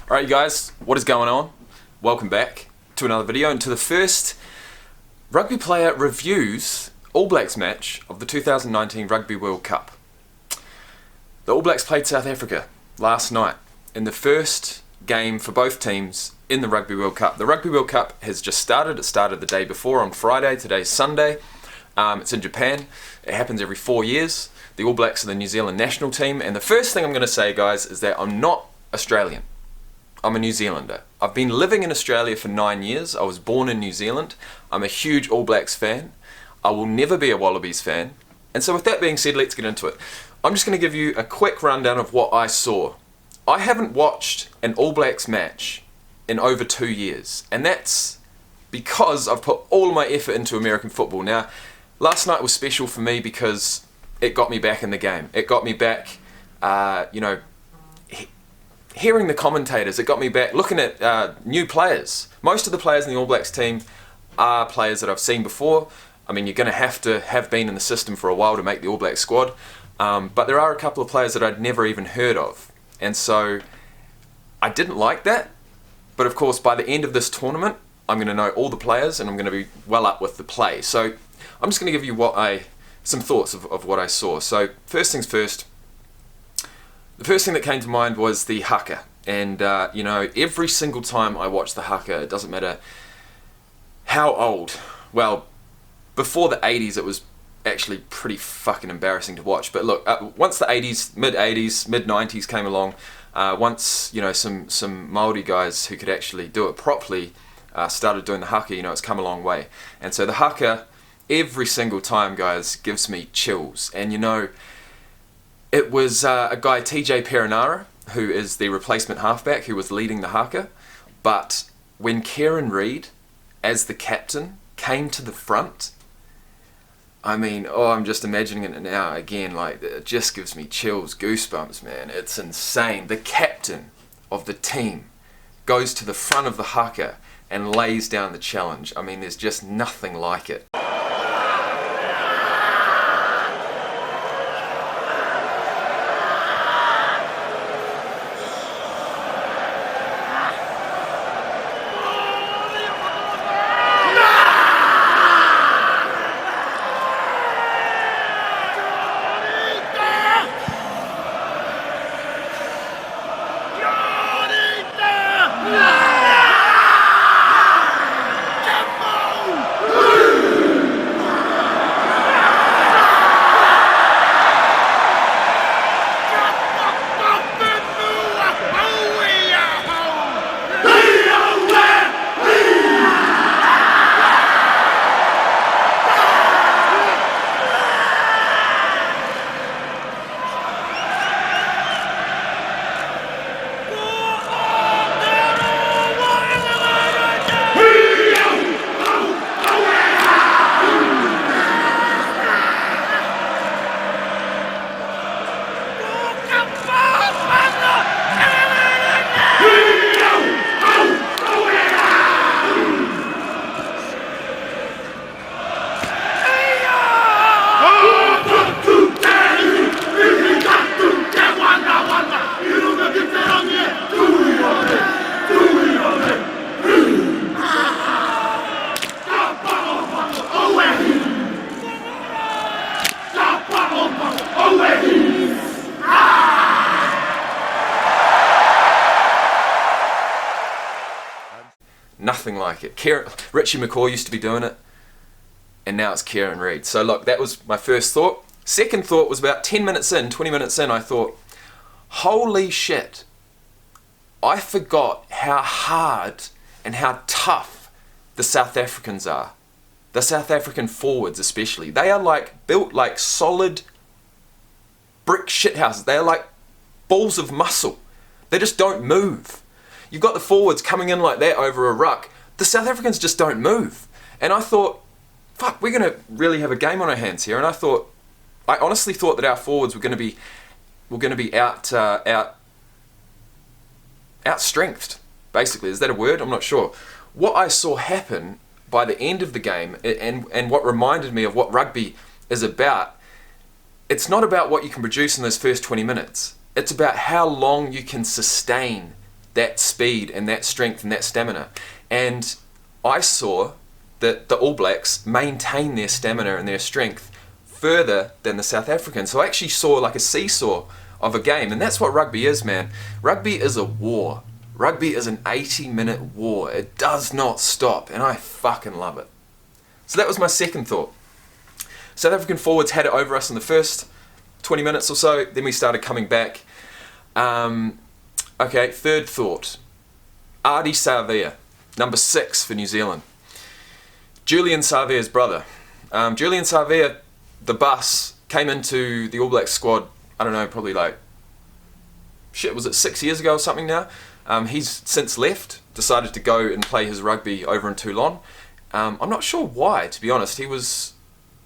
Alright you guys, what is going on? Welcome back to another video and to the first Rugby Player Reviews All Blacks match of the 2019 Rugby World Cup. The All Blacks played South Africa last night in the first game for both teams in the Rugby World Cup. The Rugby World Cup has just started. It started the day before on Friday. Today's Sunday. It's in Japan. It happens every 4 years. The All Blacks are the New Zealand national team, and the first thing I'm going to say, guys, is that I'm not Australian. I'm a New Zealander. I've been living in Australia for 9 years. I was born in New Zealand. I'm a huge All Blacks fan. I will never be a Wallabies fan. And so with that being said, let's get into it. I'm just going to give you a quick rundown of what I saw. I haven't watched an All Blacks match in over 2 years, and that's because I've put all my effort into American football. Now, last night was special for me because it got me back in the game. It got me back, hearing the commentators. It got me back looking at new players. Most of the players in the All Blacks team are players that I've seen before. I mean, you're going to have been in the system for a while to make the All Blacks squad. But there are a couple of players that I'd never even heard of. And so I didn't like that. But of course, by the end of this tournament, I'm going to know all the players and I'm going to be well up with the play. So I'm just going to give you some thoughts of what I saw. So first things first, the first thing that came to mind was the Haka. And, every single time I watch the Haka, it doesn't matter how old. Well, before the 80s, it was actually pretty fucking embarrassing to watch. But look, once the 80s, mid-80s, mid-90s came along, once, some Māori guys who could actually do it properly started doing the Haka, it's come a long way. And so the Haka, every single time, guys, gives me chills. And it was a guy, TJ Perenara, who is the replacement halfback, who was leading the Haka. But when Kieran Reid, as the captain, came to the front, I'm just imagining it now again, it just gives me chills, goosebumps, man. It's insane. The captain of the team goes to the front of the Haka and lays down the challenge. There's just nothing like it. Nothing like it. Richie McCaw used to be doing it, and now it's Kieran Reid. So look, that was my first thought. Second thought was about 20 minutes in, I thought, holy shit, I forgot how hard and how tough the South Africans are. The South African forwards especially. They are built like solid brick shithouses. They are like balls of muscle. They just don't move. You've got the forwards coming in like that over a ruck. The South Africans just don't move. And I thought, fuck, we're going to really have a game on our hands here. And I honestly thought that our forwards were going to be out-strengthed, basically. Is that a word? I'm not sure. What I saw happen by the end of the game, and what reminded me of what rugby is about, it's not about what you can produce in those first 20 minutes. It's about how long you can sustain that speed and that strength and that stamina. And I saw that the All Blacks maintain their stamina and their strength further than the South Africans. So I actually saw like a seesaw of a game, and that's what rugby is, man. Rugby is a war. Rugby is an 80-minute war. It does not stop, and I fucking love it. So that was my second thought. South African forwards had it over us in the first 20 minutes or so, then we started coming back. Okay, third thought. Ardie Savea, number 6 for New Zealand. Julian Savea's brother. Julian Savea, the bus, came into the All Blacks squad, I don't know, probably like, was it 6 years ago or something now? He's since left, decided to go and play his rugby over in Toulon. I'm not sure why, to be honest. He was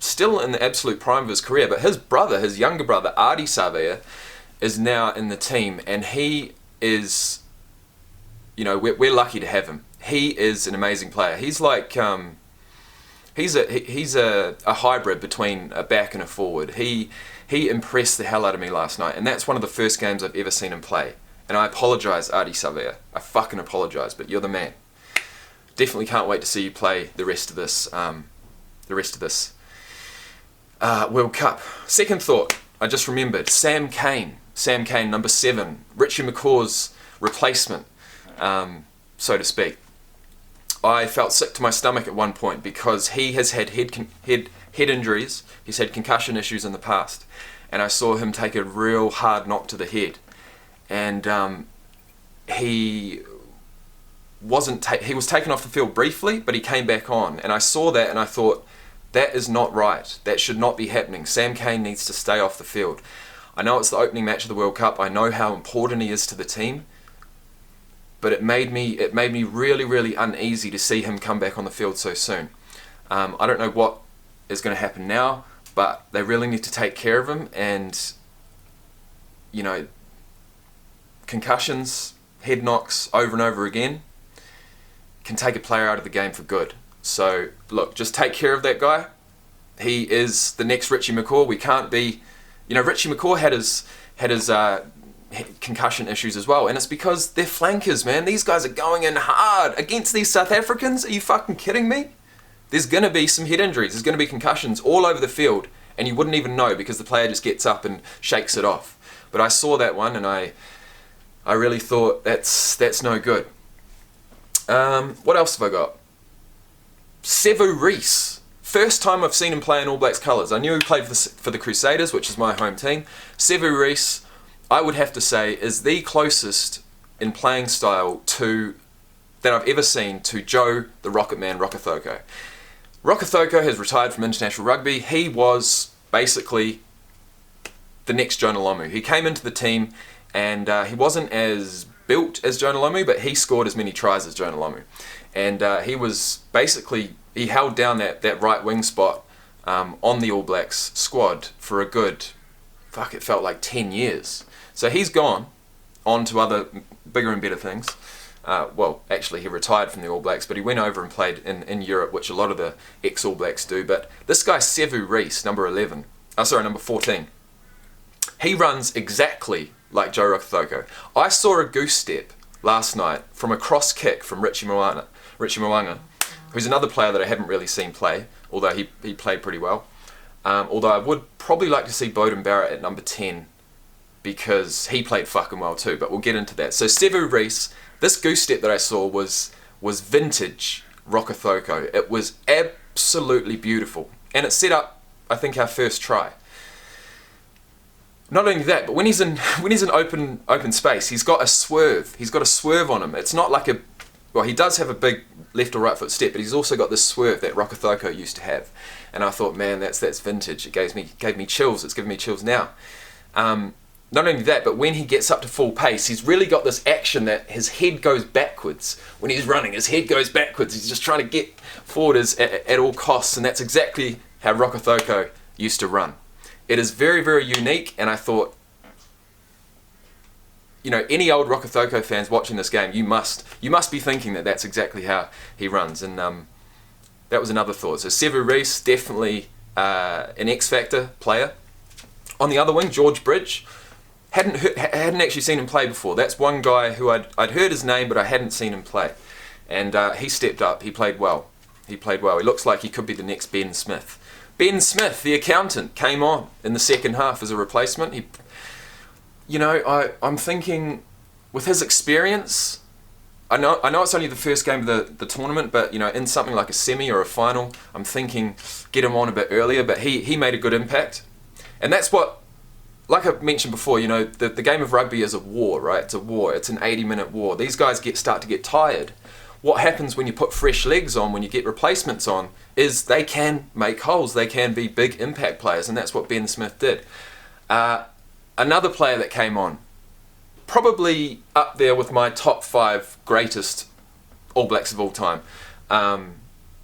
still in the absolute prime of his career, but his brother, his younger brother, Ardie Savea, is now in the team, and he is, you know, we're lucky to have him. He is an amazing player. He's like, he's a hybrid between a back and a forward. He impressed the hell out of me last night, and that's one of the first games I've ever seen him play. And I apologise, Ardie Savea. I fucking apologise, but you're the man. Definitely can't wait to see you play the rest of this World Cup. Second thought, I just remembered, Sam Cane, number 7, Richie McCaw's replacement, so to speak. I felt sick to my stomach at one point because he has had head injuries, he's had concussion issues in the past, and I saw him take a real hard knock to the head, and he was taken off the field briefly, but he came back on, and I saw that and I thought, that is not right. That should not be happening. Sam Cane needs to stay off the field. I know it's the opening match of the World Cup. I know how important he is to the team, but it made me really, really uneasy to see him come back on the field so soon. I don't know what is going to happen now, but they really need to take care of him. And you know, concussions, head knocks over and over again can take a player out of the game for good. So look, just take care of that guy. He is the next Richie McCaw. We can't be, you know, Richie McCaw had his concussion issues as well, and it's because they're flankers, man. These guys are going in hard against these South Africans. Are you fucking kidding me? There's going to be some head injuries. There's going to be concussions all over the field, and you wouldn't even know because the player just gets up and shakes it off. But I saw that one, and I really thought that's no good. What else have I got? Sevu Reece. First time I've seen him play in All Blacks colours. I knew he played for the Crusaders, which is my home team. Sevu Reece, I would have to say, is the closest in playing style that I've ever seen to Joe the Rocket Man Rokethoko. Rokethoko has retired from international rugby. He was basically the next Jonah Lomu. He came into the team and he wasn't as built as Jonah Lomu, but he scored as many tries as Jonah Lomu. And he held down that right wing spot on the All Blacks squad for a good, it felt like 10 years. So he's gone on to other bigger and better things. Well, actually he retired from the All Blacks, but he went over and played in Europe, which a lot of the ex-All Blacks do. But this guy Sevu Reece, number 14, he runs exactly like Joe Rokethoko. I saw a goose step last night from a cross kick from Richie Mo'unga, who's another player that I haven't really seen play, although he played pretty well. Although I would probably like to see Beauden Barrett at number 10, because he played fucking well too, but we'll get into that. So Sevu Reece, this goose step that I saw was vintage Rokethoko. It was absolutely beautiful, and it set up, I think, our first try. Not only that, but when he's in open space, he's got a swerve. He's got a swerve on him. It's not like he does have a big left or right foot step, but he's also got this swerve that Rokethoko used to have. And I thought, man, that's vintage. It gave me chills. It's giving me chills now. Not only that, but when he gets up to full pace, he's really got this action that his head goes backwards. When he's running, his head goes backwards. He's just trying to get forward at all costs, and that's exactly how Rokethoko used to run. It is very, very unique, and I thought, you know, any old Rokethoko fans watching this game, you must be thinking that that's exactly how he runs. And that was another thought. So Sevu Reece, definitely an X-Factor player. On the other wing, George Bridge. hadn't actually seen him play before. That's one guy who I'd heard his name, but I hadn't seen him play. And he stepped up. He played well. He looks like he could be the next Ben Smith. Ben Smith, the accountant, came on in the second half as a replacement. I'm thinking, with his experience, I know it's only the first game of the tournament, but in something like a semi or a final, I'm thinking get him on a bit earlier. But he made a good impact, and that's what, like I mentioned before, the game of rugby is a war, right? It's a war. It's an 80-minute war. These guys start to get tired. What happens when you put fresh legs on, when you get replacements on, is they can make holes. They can be big impact players, and that's what Ben Smith did. Another player that came on, probably up there with my top 5 greatest All Blacks of all time,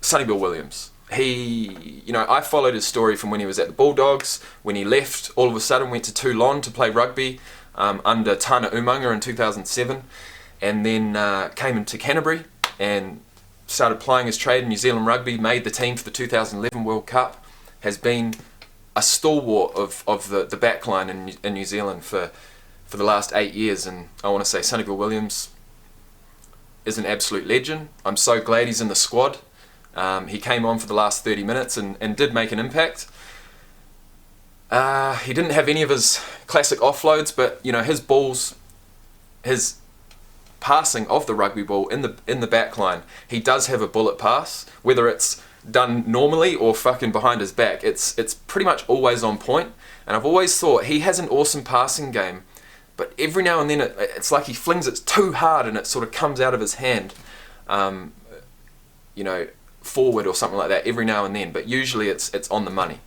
Sonny Bill Williams. I followed his story from when he was at the Bulldogs. When he left, all of a sudden went to Toulon to play rugby under Tana Umaga in 2007, and then came into Canterbury and started plying his trade in New Zealand rugby, made the team for the 2011 World Cup, has been a stalwart of the backline in New Zealand for the last 8 years. And I want to say Sonny Bill Williams is an absolute legend. I'm so glad he's in the squad. He came on for the last 30 minutes and did make an impact. He didn't have any of his classic offloads, but his balls, his passing of the rugby ball in the back line, he does have a bullet pass. Whether it's done normally or fucking behind his back, it's pretty much always on point. And I've always thought he has an awesome passing game, but every now and then it's like he flings it too hard and it sort of comes out of his hand, forward or something like that every now and then. But usually it's on the money.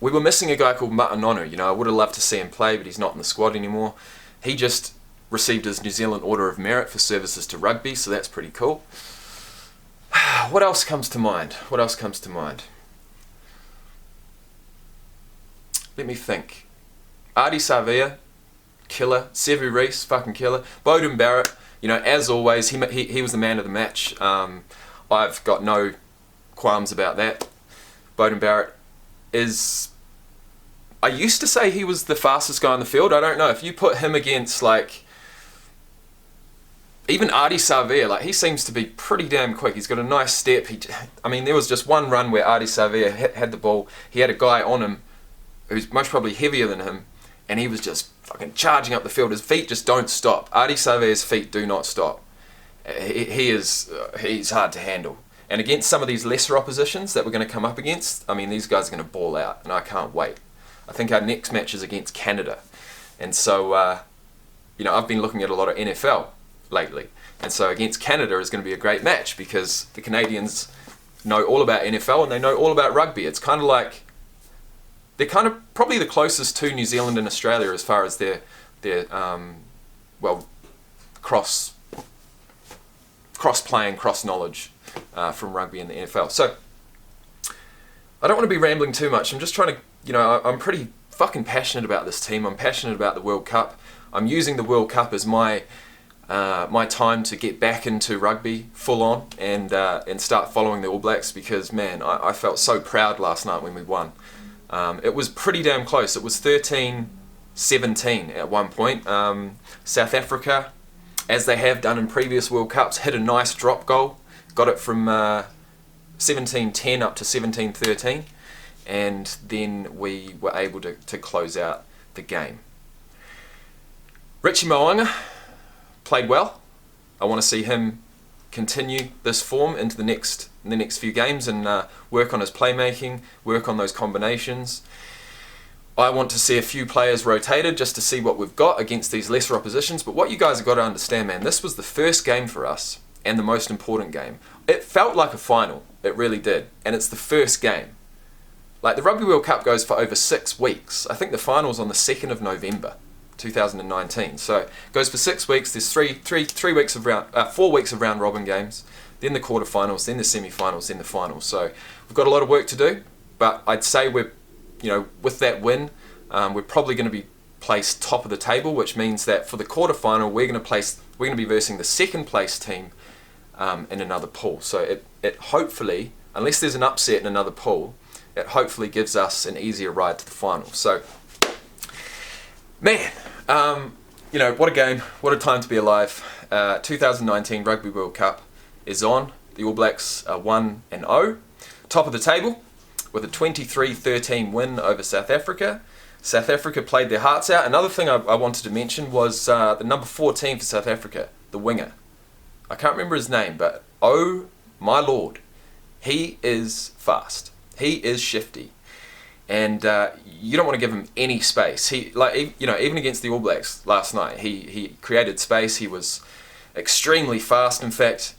We were missing a guy called Ma'anonu. I would have loved to see him play, but he's not in the squad anymore. He just received his New Zealand Order of Merit for services to rugby, so that's pretty cool. What else comes to mind? Let me think. Ardie Savea, killer. Sevu Reece, fucking killer. Beauden Barrett, as always, he was the man of the match. I've got no qualms about that. Beauden Barrett is... I used to say he was the fastest guy on the field. I don't know. If you put him against, even Ardie Savea, he seems to be pretty damn quick. He's got a nice step. There was just one run where Ardie Savea had the ball. He had a guy on him who's most probably heavier than him, and he was just fucking charging up the field. His feet just don't stop. Ardie Savea's feet do not stop. He's hard to handle. And against some of these lesser oppositions that we're going to come up against, these guys are going to ball out, and I can't wait. I think our next match is against Canada. And so, I've been looking at a lot of NFL lately. And so against Canada is going to be a great match because the Canadians know all about NFL and they know all about rugby. It's kind of like, they're kind of probably the closest to New Zealand and Australia as far as their cross-playing, cross-knowledge from rugby and the NFL. So, I don't want to be rambling too much. I'm just trying to, I'm pretty fucking passionate about this team. I'm passionate about the World Cup. I'm using the World Cup as my time to get back into rugby full on and start following the All Blacks because, man, I felt so proud last night when we won. It was pretty damn close. It was 13-17 at one point. South Africa, as they have done in previous World Cups, hit a nice drop goal. Got it from 17-10 up to 17-13. And then we were able to close out the game. Richie Mo'unga played well. I want to see him continue this form into the next few games and work on his playmaking, work on those combinations. I want to see a few players rotated just to see what we've got against these lesser oppositions. But what you guys have got to understand, man, this was the first game for us and the most important game. It felt like a final. It really did. And it's the first game. The Rugby World Cup goes for over 6 weeks. I think the final's on the 2nd of November, 2019. So it goes for 6 weeks. There's 4 weeks of round robin games, then the quarterfinals, then the semi-finals, then the finals. So we've got a lot of work to do, but I'd say we're, with that win, we're probably going to be placed top of the table, which means that for the quarterfinal, we're going to be versing the second place team in another pool. So it hopefully, unless there's an upset in another pool, it hopefully gives us an easier ride to the final. So Man, what a game, what a time to be alive. 2019 Rugby World Cup is on. The All Blacks are 1-0, top of the table, with a 23-13 win over South Africa. South Africa played their hearts out. Another thing I wanted to mention was the number 14 for South Africa, the winger. I can't remember his name, but oh my lord, he is fast. He is shifty. And you don't want to give him any space. Even against the All Blacks last night, he created space. He was extremely fast. In fact,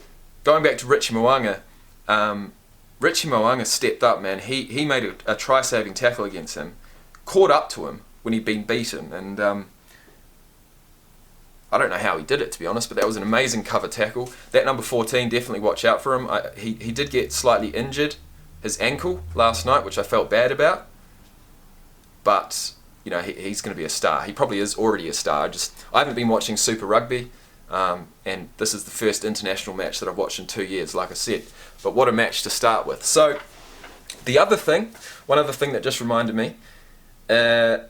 going back to Richie Mo'unga, Richie Mo'unga stepped up, man. He made a try-saving tackle against him, caught up to him when he'd been beaten, and I don't know how he did it, to be honest, but that was an amazing cover tackle. That number 14, definitely watch out for him. He did get slightly injured, his ankle last night, which I felt bad about. But, he's going to be a star. He probably is already a star. I haven't been watching Super Rugby, and this is the first international match that I've watched in 2 years, like I said. But what a match to start with. So, one other thing that just reminded me, when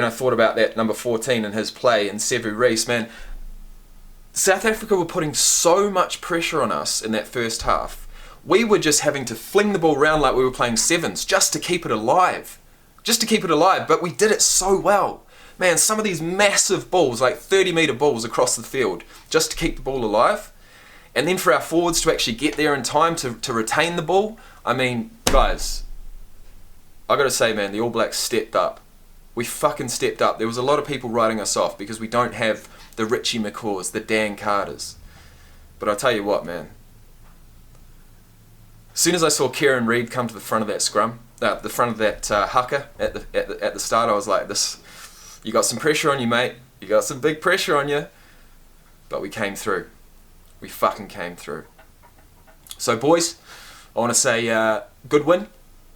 I thought about that number 14 and his play and Sevu Reece, man, South Africa were putting so much pressure on us in that first half. We were just having to fling the ball around like we were playing sevens just to keep it alive. But we did it so well. Man, some of these massive balls, like 30-metre balls across the field, just to keep the ball alive. And then for our forwards to actually get there in time to retain the ball. I mean, guys, I got to say, man, the All Blacks stepped up. We fucking stepped up. There was a lot of people writing us off because we don't have the Richie McCaws, the Dan Carters. But I'll tell you what, man. As soon as I saw Kieran Reid come to the front of that scrum, the front of that Haka at the start, I was like, you got some pressure on you, mate. You got some big pressure on you. But we came through. We fucking came through. So, boys, I want to say good win.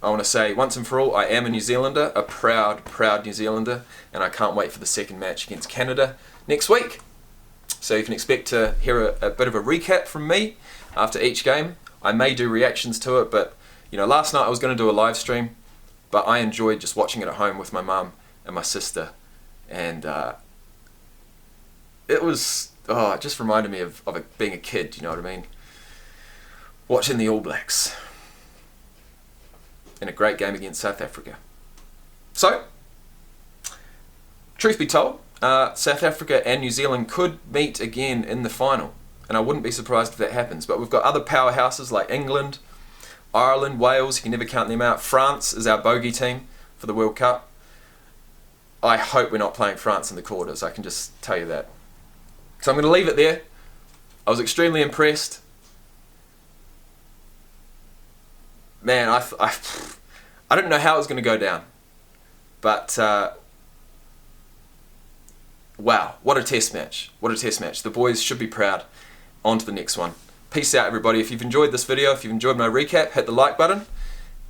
I want to say, once and for all, I am a New Zealander, a proud, proud New Zealander, and I can't wait for the second match against Canada next week. So you can expect to hear a bit of a recap from me after each game. I may do reactions to it, but last night I was going to do a live stream, but I enjoyed just watching it at home with my mum and my sister, and it just reminded me of being a kid, you know what I mean? Watching the All Blacks in a great game against South Africa. So, truth be told, South Africa and New Zealand could meet again in the final. And I wouldn't be surprised if that happens. But we've got other powerhouses like England, Ireland, Wales, you can never count them out. France is our bogey team for the World Cup. I hope we're not playing France in the quarters, I can just tell you that. So I'm going to leave it there. I was extremely impressed. Man, I don't know how it was going to go down. But, wow, what a test match. What a test match. The boys should be proud. On to the next one. Peace out, everybody. If you've enjoyed this video, if you've enjoyed my recap, hit the like button,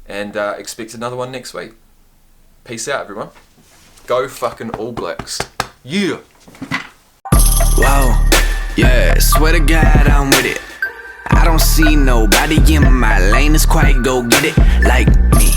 and expect another one next week. Peace out, everyone. Go fucking All Blacks. Yeah. Wow. Yeah, swear to God I'm with it. I don't see nobody in my lane that's quite go get it like me.